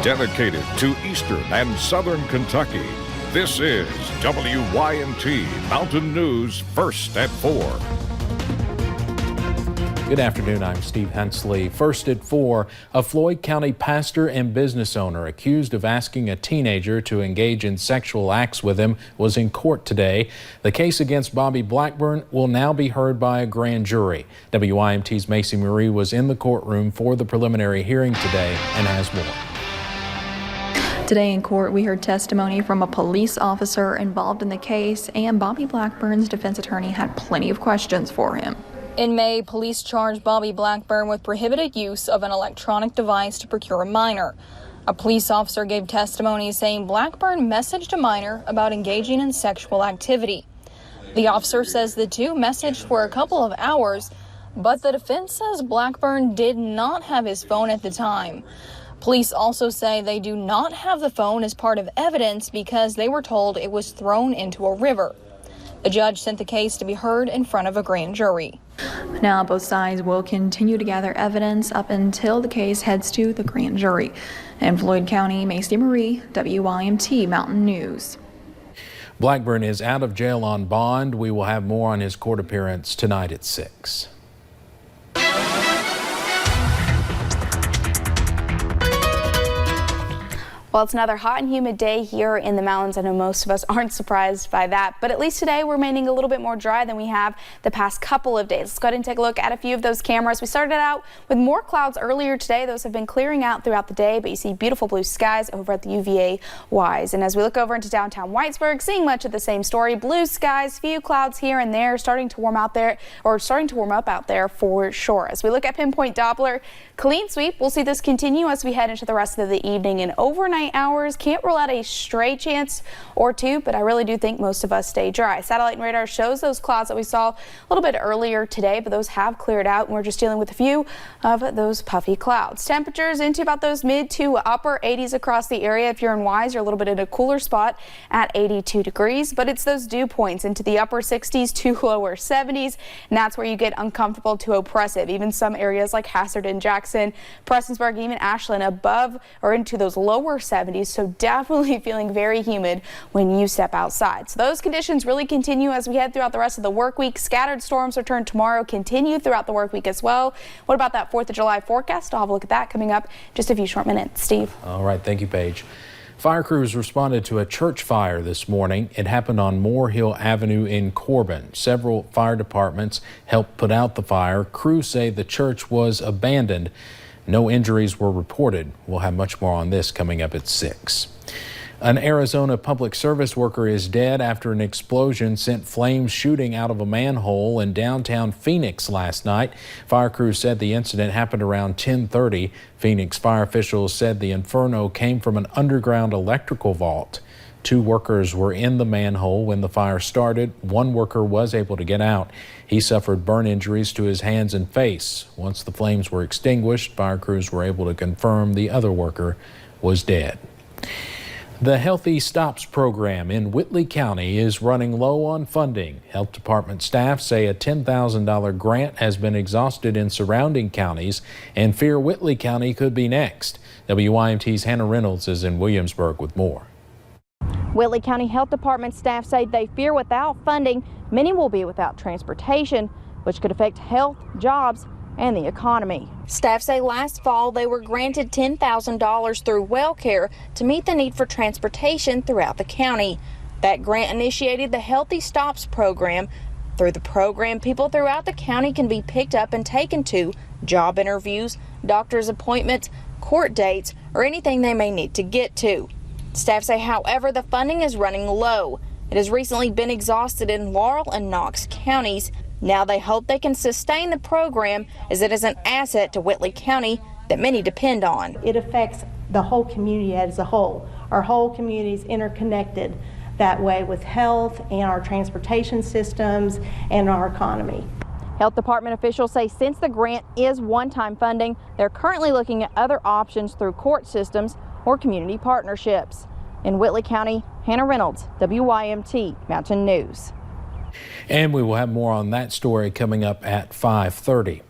dedicated to eastern and southern Kentucky. This is WYMT Mountain News First at 4. Good afternoon, I'm Steve Hensley. First at 4, a Floyd County pastor and business owner accused of asking a teenager to engage in sexual acts with him was in court today. The case against Bobby Blackburn will now be heard by a grand jury. WYMT's Macy Marie was in the courtroom for the preliminary hearing today and has more. Today in court, we heard testimony from a police officer involved in the case, and Bobby Blackburn's defense attorney had plenty of questions for him. In May, police charged Bobby Blackburn with prohibited use of an electronic device to procure a minor. A police officer gave testimony saying Blackburn messaged a minor about engaging in sexual activity. The officer says the two messaged for a couple of hours, but the defense says Blackburn did not have his phone at the time. Police also say they do not have the phone as part of evidence because they were told it was thrown into a river. The judge sent the case to be heard in front of a grand jury. Now both sides will continue to gather evidence up until the case heads to the grand jury. In Floyd County, Macy Marie, WYMT Mountain News. Blackburn is out of jail on bond. We will have more on his court appearance tonight at 6. Well, it's another hot and humid day here in the mountains. I know most of us aren't surprised by that, but at least today we're remaining a little bit more dry than we have the past couple of days. Let's go ahead and take a look at a few of those cameras. We started out with more clouds earlier today. Those have been clearing out throughout the day, but you see beautiful blue skies over at the UVA Wise. And as we look over into downtown Whitesburg, seeing much of the same story. Blue skies, few clouds here and there, starting to warm up out there for sure. As we look at Pinpoint Doppler, clean sweep. We'll see this continue as we head into the rest of the evening and overnight hours. Can't rule out a stray chance or two, but I really do think most of us stay dry. Satellite and radar shows those clouds that we saw a little bit earlier today, but those have cleared out and we're just dealing with a few of those puffy clouds. Temperatures into about those mid to upper 80s across the area. If you're in Wise, you're a little bit in a cooler spot at 82 degrees, but it's those dew points into the upper 60s to lower 70s, and that's where you get uncomfortable to oppressive. Even some areas like Hassard and Jackson, Prestonsburg, even Ashland above or into those lower 70s, so definitely feeling very humid when you step outside. So those conditions really continue as we head throughout the rest of the work week. Scattered storms return tomorrow, continue throughout the work week as well. What about that 4th of July forecast? I'll have a look at that coming up in just a few short minutes. Steve. All right, thank you, Paige. Fire crews responded to a church fire this morning. It happened on Moore Hill Avenue in Corbin. Several fire departments helped put out the fire. Crews say the church was abandoned. No injuries were reported. We'll have much more on this coming up at 6. An Arizona public service worker is dead after an explosion sent flames shooting out of a manhole in downtown Phoenix last night. Fire crews said the incident happened around 10:30. Phoenix fire officials said the inferno came from an underground electrical vault. 2 workers were in the manhole when the fire started. 1 worker was able to get out. He suffered burn injuries to his hands and face. Once the flames were extinguished, fire crews were able to confirm the other worker was dead. The Healthy Stops program in Whitley County is running low on funding. Health Department staff say a $10,000 grant has been exhausted in surrounding counties and fear Whitley County could be next. WYMT's Hannah Reynolds is in Williamsburg with more. Whitley County Health Department staff say they fear without funding, many will be without transportation, which could affect health, jobs, and the economy. Staff say last fall they were granted $10,000 through WellCare to meet the need for transportation throughout the county. That grant initiated the Healthy Stops program. Through the program, people throughout the county can be picked up and taken to job interviews, doctor's appointments, court dates, or anything they may need to get to. Staff say, however, the funding is running low. It has recently been exhausted in Laurel and Knox counties. Now they hope they can sustain the program as it is an asset to Whitley County that many depend on. It affects the whole community as a whole. Our whole community is interconnected that way with health and our transportation systems and our economy. Health Department officials say since the grant is one-time funding, they're currently looking at other options through court systems or community partnerships. In Whitley County, Hannah Reynolds, WYMT Mountain News. And we will have more on that story coming up at 5:30.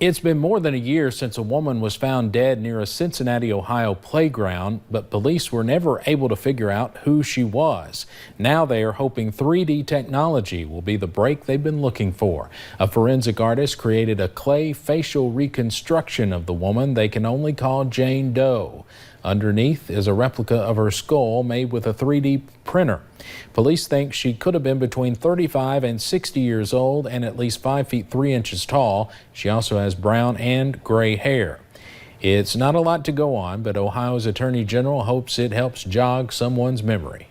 It's been more than a year since a woman was found dead near a Cincinnati, Ohio playground, but police were never able to figure out who she was. Now they are hoping 3D technology will be the break they've been looking for. A forensic artist created a clay facial reconstruction of the woman they can only call Jane Doe. Underneath is a replica of her skull made with a 3D printer. Police think she could have been between 35 and 60 years old and at least 5 feet 3 inches tall. She also has brown and gray hair. It's not a lot to go on, but Ohio's Attorney General hopes it helps jog someone's memory.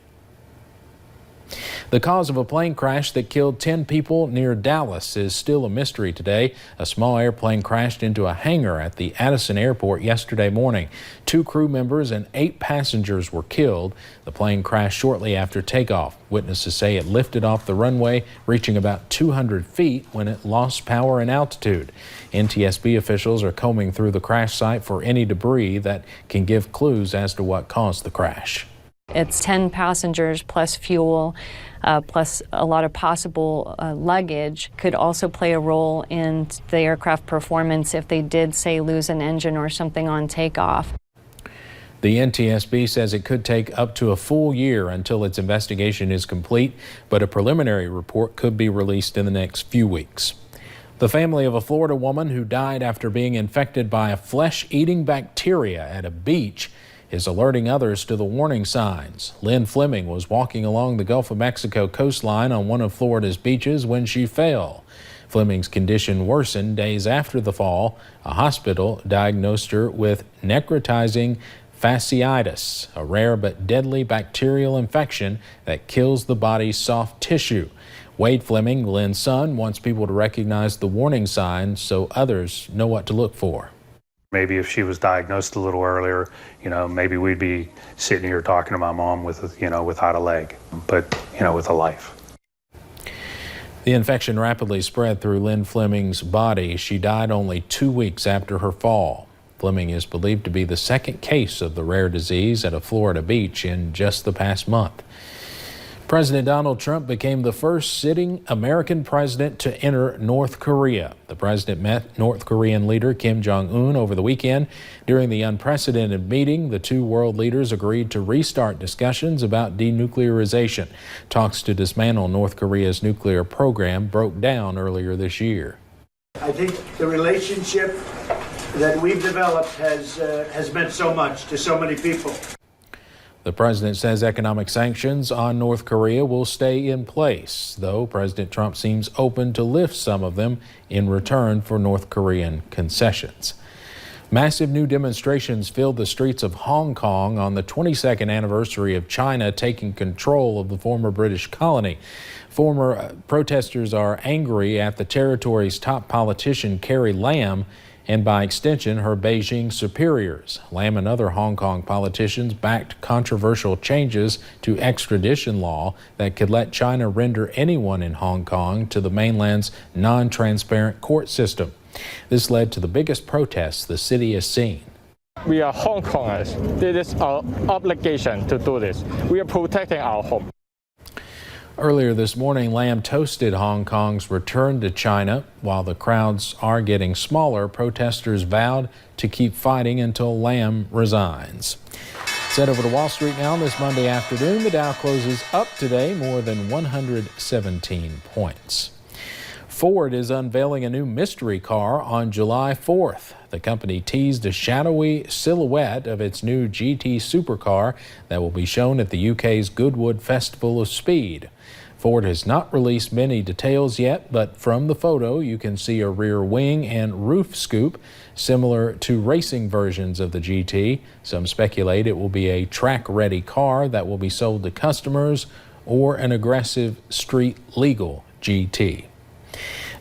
The cause of a plane crash that killed 10 people near Dallas is still a mystery today. A small airplane crashed into a hangar at the Addison Airport yesterday morning. 2 crew members and 8 passengers were killed. The plane crashed shortly after takeoff. Witnesses say it lifted off the runway, reaching about 200 feet when it lost power and altitude. NTSB officials are combing through the crash site for any debris that can give clues as to what caused the crash. It's 10 passengers plus fuel, plus a lot of possible luggage could also play a role in the aircraft performance if they did, say, lose an engine or something on takeoff. The NTSB says it could take up to a full year until its investigation is complete, but a preliminary report could be released in the next few weeks. The family of a Florida woman who died after being infected by a flesh-eating bacteria at a beach is alerting others to the warning signs. Lynn Fleming was walking along the Gulf of Mexico coastline on one of Florida's beaches when she fell. Fleming's condition worsened days after the fall. A hospital diagnosed her with necrotizing fasciitis, a rare but deadly bacterial infection that kills the body's soft tissue. Wade Fleming, Lynn's son, wants people to recognize the warning signs so others know what to look for. Maybe if she was diagnosed a little earlier, maybe we'd be sitting here talking to my mom without a leg, but, with a life. The infection rapidly spread through Lynn Fleming's body. She died only 2 weeks after her fall. Fleming is believed to be the second case of the rare disease at a Florida beach in just the past month. President Donald Trump became the first sitting American president to enter North Korea. The president met North Korean leader Kim Jong-un over the weekend. During the unprecedented meeting, the 2 world leaders agreed to restart discussions about denuclearization. Talks to dismantle North Korea's nuclear program broke down earlier this year. I think the relationship that we've developed has meant so much to so many people. The president says economic sanctions on North Korea will stay in place, though President Trump seems open to lift some of them in return for North Korean concessions. Massive new demonstrations filled the streets of Hong Kong on the 22nd anniversary of China taking control of the former British colony. Former protesters are angry at the territory's top politician, Carrie Lam, and by extension, her Beijing superiors. Lam and other Hong Kong politicians backed controversial changes to extradition law that could let China render anyone in Hong Kong to the mainland's non-transparent court system. This led to the biggest protests the city has seen. We are Hong Kongers. This is our obligation to do this. We are protecting our home. Earlier this morning, Lam toasted Hong Kong's return to China. While the crowds are getting smaller, protesters vowed to keep fighting until Lam resigns. Let's head over to Wall Street now this Monday afternoon. The Dow closes up today more than 117 points. Ford is unveiling a new mystery car on July 4th. The company teased a shadowy silhouette of its new GT supercar that will be shown at the UK's Goodwood Festival of Speed. Ford has not released many details yet, but from the photo you can see a rear wing and roof scoop similar to racing versions of the GT. Some speculate it will be a track-ready car that will be sold to customers or an aggressive street-legal GT.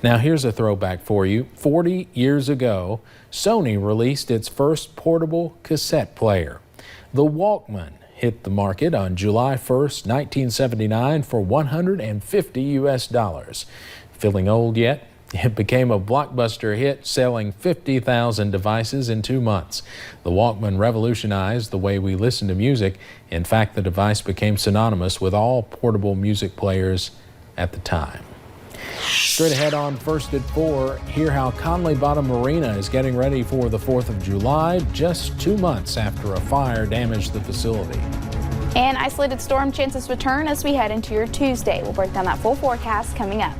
Now here's a throwback for you. 40 years ago, Sony released its first portable cassette player. The Walkman hit the market on July 1st, 1979 for $150 US. Feeling old yet? It became a blockbuster hit, selling 50,000 devices in 2 months. The Walkman revolutionized the way we listen to music. In fact, the device became synonymous with all portable music players at the time. Straight ahead on First at 4, hear how Conley Bottom Marina is getting ready for the 4th of July, just 2 months after a fire damaged the facility. And isolated storm chances return as we head into your Tuesday. We'll break down that full forecast coming up.